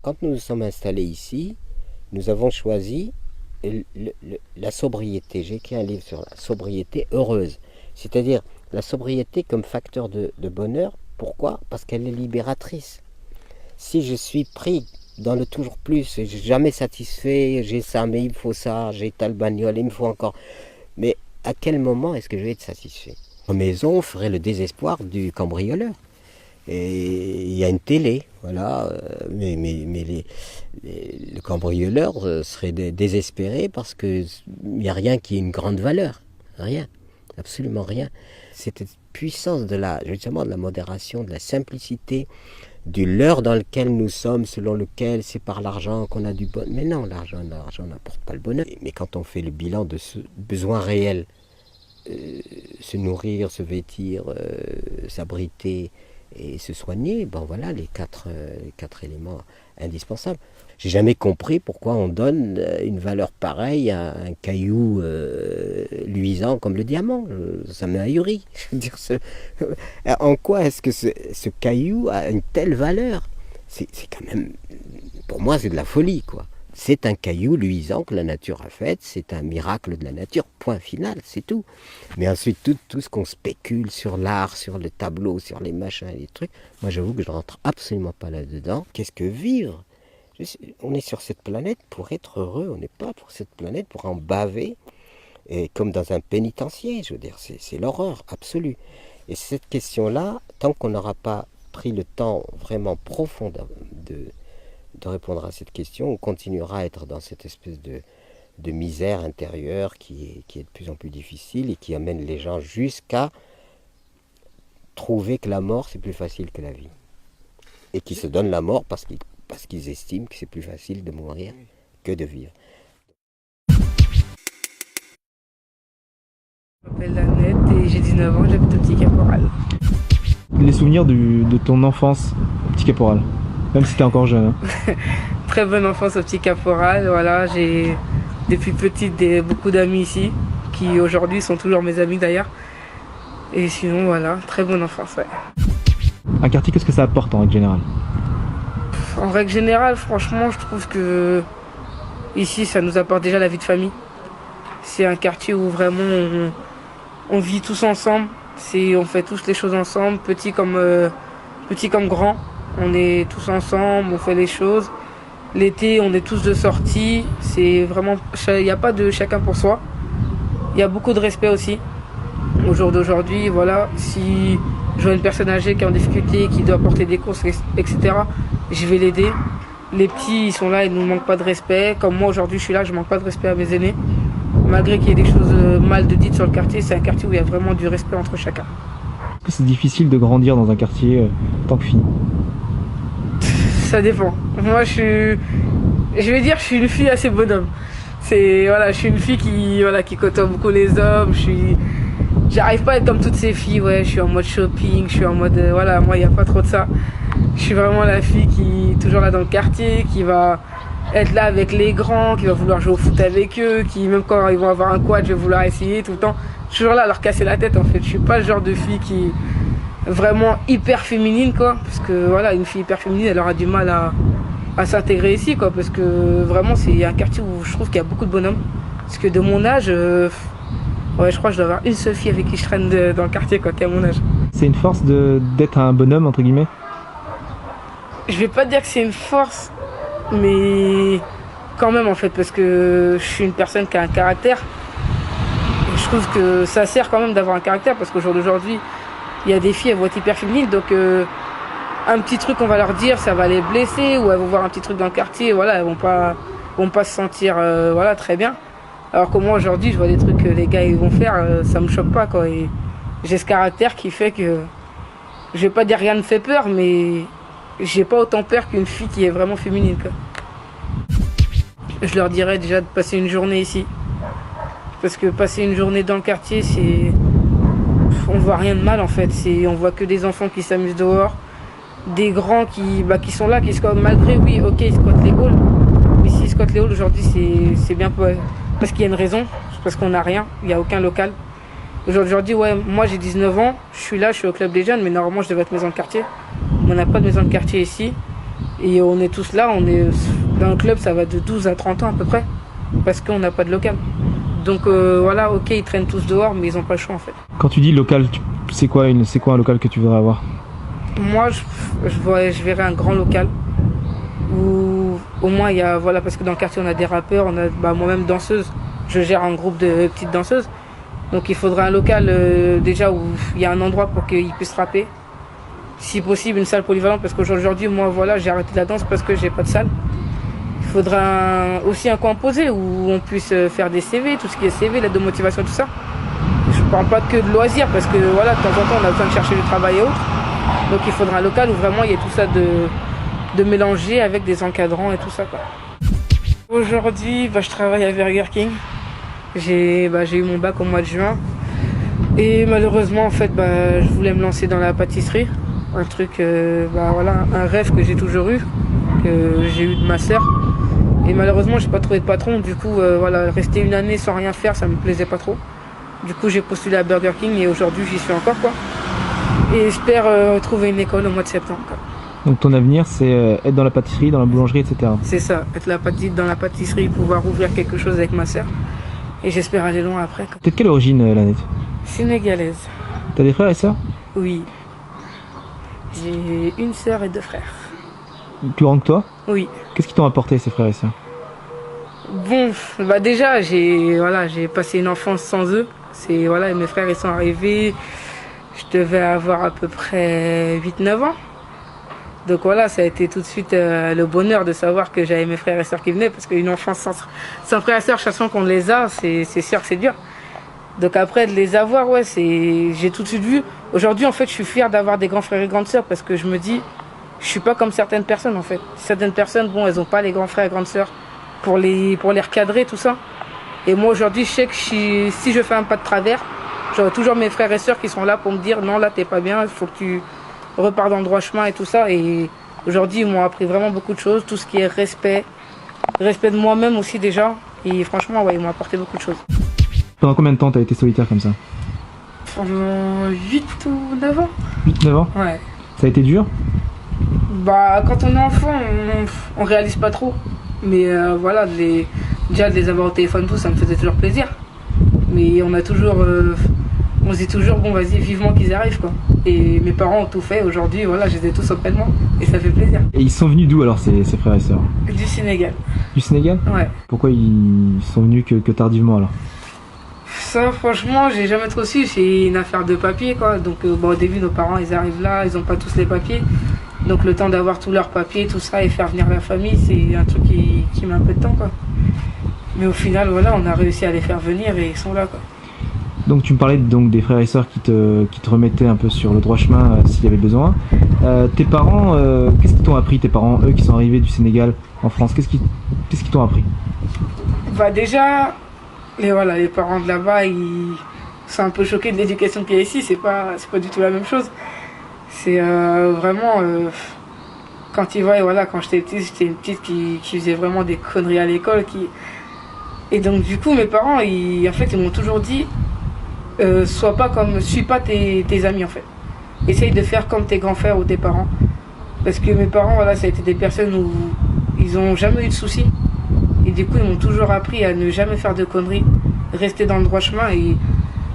quand nous nous sommes installés ici, nous avons choisi la sobriété. J'ai écrit un livre sur la sobriété heureuse, c'est-à-dire la sobriété comme facteur de bonheur. Pourquoi? Parce qu'elle est libératrice. Si je suis pris dans le toujours plus, jamais satisfait, j'ai ça, mais il me faut ça, j'ai telle bagnole, il me faut encore. Mais à quel moment est-ce que je vais être satisfait? En maison, on ferait le désespoir du cambrioleur. Et il y a une télé, voilà, mais le cambrioleur serait désespéré parce qu'il n'y a rien qui ait une grande valeur. Rien, absolument rien. Cette puissance justement de la modération, de la simplicité, du leurre dans lequel nous sommes, selon lequel c'est par l'argent qu'on a du bonheur. Mais non, l'argent n'apporte pas le bonheur. Mais quand on fait le bilan de ce besoin réel, se nourrir, se vêtir, s'abriter et se soigner, ben voilà les quatre éléments indispensables. J'ai jamais compris pourquoi on donne une valeur pareille à un caillou luisant comme le diamant. Ça m'a ahuri. Je veux dire, en quoi est-ce que ce caillou a une telle valeur? C'est quand même, pour moi, c'est de la folie, quoi. C'est un caillou luisant que la nature a fait, c'est un miracle de la nature, point final, c'est tout. Mais ensuite, tout ce qu'on spécule sur l'art, sur le tableau, sur les machins et les trucs, moi j'avoue que je ne rentre absolument pas là-dedans. Qu'est-ce que vivre? On est sur cette planète pour être heureux, on n'est pas pour cette planète pour en baver, et comme dans un pénitencier, je veux dire, c'est l'horreur absolue. Et cette question-là, tant qu'on n'aura pas pris le temps vraiment profond de répondre à cette question, on continuera à être dans cette espèce de misère intérieure qui est de plus en plus difficile et qui amène les gens jusqu'à trouver que la mort c'est plus facile que la vie. Et qui se donnent la mort parce qu'ils estiment que c'est plus facile de mourir que de vivre. Je m'appelle Annette et j'ai 19 ans, j'habite au Petit Caporal. Les souvenirs de ton enfance au Petit Caporal, même si t'es encore jeune. Hein. Très bonne enfance au Petit Caporal, voilà, j'ai depuis petite beaucoup d'amis ici, qui aujourd'hui sont toujours mes amis d'ailleurs. Et sinon voilà, très bonne enfance, ouais. Un quartier, qu'est-ce que ça apporte en règle générale? En règle générale, franchement, je trouve que ici, ça nous apporte déjà la vie de famille. C'est un quartier où vraiment on vit tous ensemble, on fait tous les choses ensemble, petits comme grands. On est tous ensemble, on fait les choses. L'été, on est tous de sortie. C'est vraiment, il n'y a pas de chacun pour soi. Il y a beaucoup de respect aussi. Au jour d'aujourd'hui, voilà, si je vois une personne âgée qui est en difficulté, qui doit porter des courses, etc., je vais l'aider. Les petits, ils sont là, ils ne nous manquent pas de respect. Comme moi, aujourd'hui, je suis là, je ne manque pas de respect à mes aînés. Malgré qu'il y ait des choses mal dites sur le quartier, c'est un quartier où il y a vraiment du respect entre chacun. Est-ce que c'est difficile de grandir dans un quartier en tant que fille? Ça dépend. Moi, je vais dire, je suis une fille assez bonhomme. Je suis une fille qui côtoie beaucoup les hommes. J'arrive pas à être comme toutes ces filles. Ouais, je suis en mode shopping, je suis en mode, moi, il n'y a pas trop de ça. Je suis vraiment la fille qui est toujours là dans le quartier, qui va être là avec les grands, qui va vouloir jouer au foot avec eux, qui même quand ils vont avoir un quad, je vais vouloir essayer tout le temps. Je suis toujours là à leur casser la tête en fait. Je suis pas le genre de fille qui est vraiment hyper féminine quoi, parce que voilà, une fille hyper féminine, elle aura du mal à s'intégrer ici quoi, parce que vraiment c'est un quartier où je trouve qu'il y a beaucoup de bonhommes. Parce que de mon âge, je crois que je dois avoir une seule fille avec qui je traîne dans le quartier quoi, qui est à mon âge. C'est une force d'être un bonhomme entre guillemets? Je vais pas dire que c'est une force, mais quand même en fait, parce que je suis une personne qui a un caractère. Et je trouve que ça sert quand même d'avoir un caractère, parce qu'au jour d'aujourd'hui, il y a des filles, elles vont être hyper féminines, donc un petit truc qu'on va leur dire, ça va les blesser, ou elles vont voir un petit truc dans le quartier, voilà, elles vont pas se sentir très bien. Alors que moi aujourd'hui, je vois des trucs que les gars ils vont faire, ça me choque pas quoi. Et j'ai ce caractère qui fait que, je vais pas dire rien ne fait peur, mais j'ai pas autant peur qu'une fille qui est vraiment féminine quoi. Je leur dirais déjà de passer une journée ici. Parce que passer une journée dans le quartier, on voit rien de mal en fait. On voit que des enfants qui s'amusent dehors, des grands qui sont là, qui squattent malgré, oui, ok, ils squattent les halls. Mais s'ils squattent les halls aujourd'hui, c'est bien parce qu'il y a une raison, parce qu'on n'a rien, il n'y a aucun local. Aujourd'hui, ouais, moi j'ai 19 ans, je suis là, je suis au club des jeunes, mais normalement je devais être maison de quartier. On n'a pas de maison de quartier ici. Et on est tous là, on est dans le club, ça va de 12 à 30 ans à peu près, parce qu'on n'a pas de local. Donc voilà, ok, ils traînent tous dehors, mais ils n'ont pas le choix en fait. Quand tu dis local, c'est quoi un local que tu voudrais avoir? Moi, je verrais un grand local où au moins il y a, voilà, parce que dans le quartier on a des rappeurs, on a moi-même danseuse, je gère un groupe de petites danseuses. Donc il faudrait un local déjà où il y a un endroit pour qu'ils puissent rapper. Si possible une salle polyvalente parce qu'aujourd'hui moi voilà j'ai arrêté la danse parce que j'ai pas de salle. Il faudrait aussi un coin posé où on puisse faire des CV, tout ce qui est CV, l'aide de motivation, tout ça. Je parle pas que de loisirs parce que voilà de temps en temps on a besoin de chercher du travail et autres. Donc il faudra un local où vraiment il y ait tout ça de mélanger avec des encadrants et tout ça quoi. Aujourd'hui je travaille à Burger King. J'ai eu mon bac au mois de juin et malheureusement en fait je voulais me lancer dans la pâtisserie, un truc voilà, un rêve que j'ai toujours eu, que j'ai eu de ma sœur et malheureusement j'ai pas trouvé de patron, du coup voilà, rester une année sans rien faire ça me plaisait pas trop, du coup j'ai postulé à Burger King et aujourd'hui j'y suis encore quoi et j'espère trouver une école au mois de septembre quoi. Donc ton avenir c'est être dans la pâtisserie, dans la boulangerie, etc. C'est ça, être dans la pâtisserie, pouvoir ouvrir quelque chose avec ma sœur. Et j'espère aller loin après. T'es de quelle origine, Lanette? Sénégalaise. T'as des frères et sœurs? Oui. J'ai une sœur et 2 frères. Plus grand que toi? Oui. Qu'est-ce qu'ils t'ont apporté, ces frères et sœurs? Bon, déjà, j'ai passé une enfance sans eux. Voilà, mes frères ils sont arrivés. Je devais avoir à peu près 8-9 ans. Donc voilà, ça a été tout de suite le bonheur de savoir que j'avais mes frères et sœurs qui venaient, parce qu'une enfance sans frères et sœurs, chaque fois qu'on les a, c'est sûr que c'est dur. Donc après, de les avoir, ouais, j'ai tout de suite vu. Aujourd'hui, en fait, je suis fier d'avoir des grands frères et grandes sœurs, parce que je me dis, je suis pas comme certaines personnes, en fait. Certaines personnes, bon, elles n'ont pas les grands frères et grandes sœurs pour les recadrer, tout ça. Et moi, aujourd'hui, je sais que si je fais un pas de travers, j'aurai toujours mes frères et sœurs qui sont là pour me dire, non, là, t'es pas bien, il faut que tu repars dans le droit chemin et tout ça. Et aujourd'hui, ils m'ont appris vraiment beaucoup de choses, tout ce qui est respect de moi-même aussi déjà. Et franchement, ouais, ils m'ont apporté beaucoup de choses. Pendant combien de temps t'as été solitaire comme ça? Pendant 8 ou 9 ans. 8-9 ans? Ouais. Ça a été dur? Quand on est enfant, on réalise pas trop. Mais voilà, déjà de les avoir au téléphone, tout, ça me faisait toujours plaisir. Mais on se dit toujours, bon, vas-y, vivement qu'ils arrivent, quoi. Et mes parents ont tout fait. Aujourd'hui, voilà, je les ai tous auprès de moi. Et ça fait plaisir. Et ils sont venus d'où alors, ces frères et sœurs? Du Sénégal. Du Sénégal? Ouais. Pourquoi ils sont venus que tardivement alors? Ça, franchement, j'ai jamais trop su. C'est une affaire de papier, quoi. Donc, au début, nos parents, ils arrivent là, ils ont pas tous les papiers. Donc, le temps d'avoir tous leurs papiers, tout ça, et faire venir la famille, c'est un truc qui met un peu de temps, quoi. Mais au final, voilà, on a réussi à les faire venir et ils sont là, quoi. Donc tu me parlais donc des frères et sœurs qui te remettaient un peu sur le droit chemin s'il y avait besoin. Tes parents, qu'est-ce qu'ils t'ont appris, tes parents, eux qui sont arrivés du Sénégal en France, qu'est-ce qu'ils t'ont appris? Déjà, les parents de là-bas, ils sont un peu choqués de l'éducation qu'il y a ici, c'est pas du tout la même chose. C'est vraiment, quand ils voient, voilà, quand j'étais une petite qui faisait vraiment des conneries à l'école. Et donc du coup, mes parents, ils m'ont toujours dit, suis pas tes amis en fait. Essaye de faire comme tes grands frères ou tes parents. Parce que mes parents, voilà, ça a été des personnes où ils ont jamais eu de soucis. Et du coup, ils m'ont toujours appris à ne jamais faire de conneries, rester dans le droit chemin. Et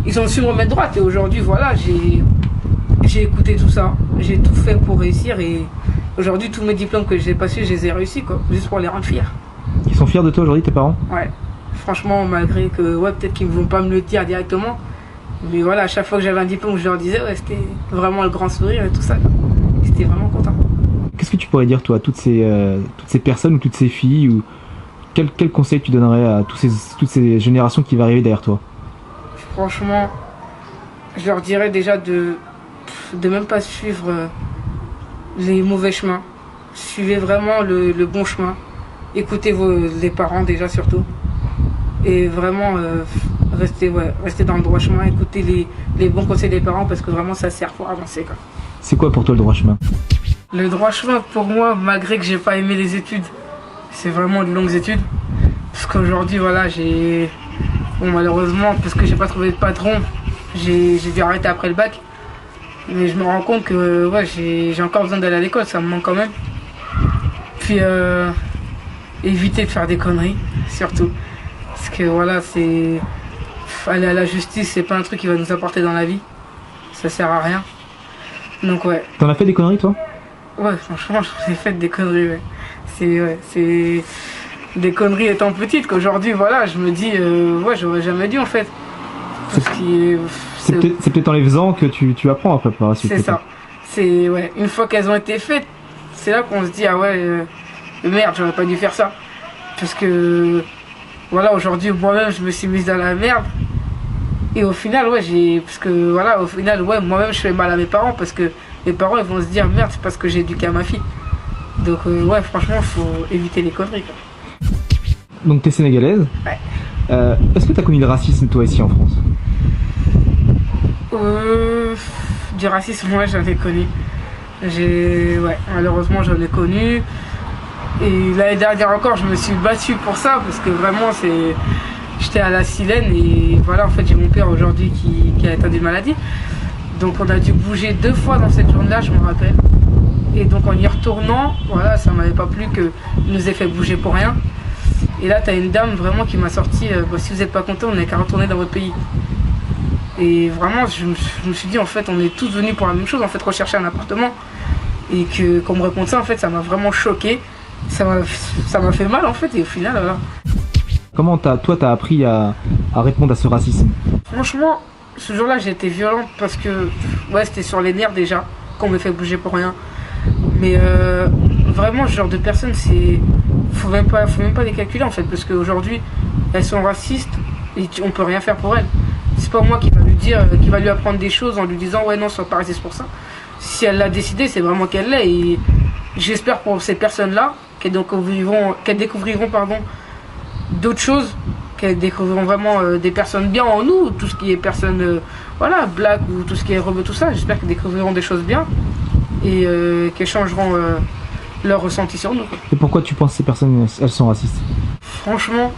ils ont su me remettre droite. Et aujourd'hui, voilà, j'ai écouté tout ça. J'ai tout fait pour réussir. Et aujourd'hui, tous mes diplômes que j'ai passés, je les ai réussis, quoi. Juste pour les rendre fiers. Ils sont fiers de toi aujourd'hui, tes parents? Ouais. Franchement, malgré que, ouais, peut-être qu'ils ne vont pas me le dire directement. Mais voilà, à chaque fois que j'avais un diplôme, je leur disais, ouais, c'était vraiment le grand sourire et tout ça. J'étais vraiment content. Qu'est-ce que tu pourrais dire, toi, à toutes ces personnes ou toutes ces filles, ou quel conseil tu donnerais à toutes ces générations qui vont arriver derrière toi? Franchement, je leur dirais déjà de même pas suivre les mauvais chemins. Suivez vraiment le bon chemin. Écoutez les parents déjà surtout. Et vraiment restez dans le droit chemin, écoutez les bons conseils des parents parce que vraiment ça sert pour avancer, quoi. C'est quoi pour toi le droit chemin? Le droit chemin pour moi, malgré que j'ai pas aimé les études, c'est vraiment de longues études. Parce qu'aujourd'hui voilà, malheureusement, parce que j'ai pas trouvé de patron, j'ai dû arrêter après le bac. Mais je me rends compte que ouais, j'ai encore besoin d'aller à l'école, ça me manque quand même. puis éviter de faire des conneries, surtout. Parce que voilà, aller à la justice, c'est pas un truc qui va nous apporter dans la vie. Ça sert à rien. Donc ouais. T'en as fait des conneries, toi? Ouais, franchement, j'ai fait des conneries, ouais. C'est des conneries étant petite qu'aujourd'hui, voilà, je me dis, ouais, j'aurais jamais dû en fait. C'est peut-être en les faisant que tu apprends après par la suite. C'est ça. Ouais, une fois qu'elles ont été faites, c'est là qu'on se dit, ah ouais, merde, j'aurais pas dû faire ça. Parce que, voilà, aujourd'hui, moi-même, je me suis mise dans la merde. Et au final, ouais, parce que, voilà, au final, ouais, moi-même, je fais mal à mes parents parce que mes parents, ils vont se dire, merde, c'est parce que j'ai éduqué à ma fille. Donc, ouais, franchement, il faut éviter les conneries, quoi. Donc, t'es sénégalaise. Ouais. Est-ce que t'as connu le racisme, toi, ici en France? Du racisme, moi, j'en ai connu. Ouais, malheureusement, j'en ai connu. Et l'année dernière encore, je me suis battue pour ça parce que vraiment, j'étais à la Silène et voilà, en fait, j'ai mon père aujourd'hui qui a atteint d'une maladie. Donc, on a dû bouger 2 fois dans cette journée-là, je me rappelle. Et donc, en y retournant, voilà, ça m'avait pas plu qu'il nous ait fait bouger pour rien. Et là, t'as une dame vraiment qui m'a sorti, si vous n'êtes pas content, on n'a qu'à retourner dans votre pays. Et vraiment, je me suis dit, en fait, on est tous venus pour la même chose, en fait, rechercher un appartement. Et qu'on me réponde ça, en fait, ça m'a vraiment choqué. Ça m'a fait mal, en fait, et au final, voilà. Comment t'as appris à répondre à ce racisme? Franchement, ce jour-là, j'ai été violente parce que, ouais, c'était sur les nerfs déjà, qu'on me fait bouger pour rien. Mais vraiment, ce genre de personnes, faut même pas les calculer, en fait, parce qu'aujourd'hui, elles sont racistes et on peut rien faire pour elles. C'est pas moi qui va lui apprendre des choses en lui disant ouais non, sois pas raciste pour ça. Si elle l'a décidé, c'est vraiment qu'elle l'est. Et j'espère pour ces personnes-là qu'elles découvriront d'autres choses, qu'elles découvriront vraiment des personnes bien en nous, tout ce qui est personnes voilà, black ou tout ce qui est rebeu, tout ça. J'espère qu'elles découvriront des choses bien et qu'elles changeront leur ressenti sur nous, quoi. Et pourquoi tu penses que ces personnes, elles sont racistes? Franchement,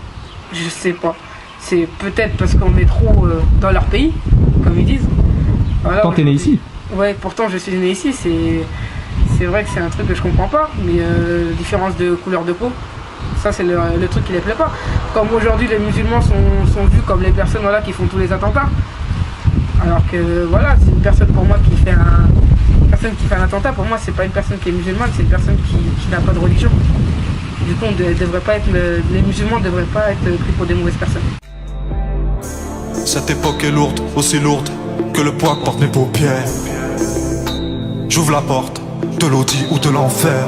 je sais pas. C'est peut-être parce qu'on est trop dans leur pays, comme ils disent. Voilà, Quand t'es né ici? Ouais, pourtant je suis né ici, c'est vrai que c'est un truc que je comprends pas, mais différence de couleur de peau, ça c'est le truc qui les plaît pas. Comme aujourd'hui les musulmans sont vus comme les personnes voilà, qui font tous les attentats. Alors que voilà, c'est une personne pour moi qui fait un attentat, pour moi c'est pas une personne qui est musulmane, c'est une personne qui n'a pas de religion. Du coup les musulmans ne devraient pas être pris pour des mauvaises personnes. Cette époque est lourde, aussi lourde que le poids que portent mes paupières. J'ouvre la porte de l'audit ou de l'enfer.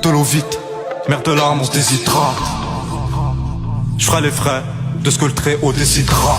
De l'eau vite, mer de larmes on se déshydrate. Je ferai les frais de ce que le très haut décidera.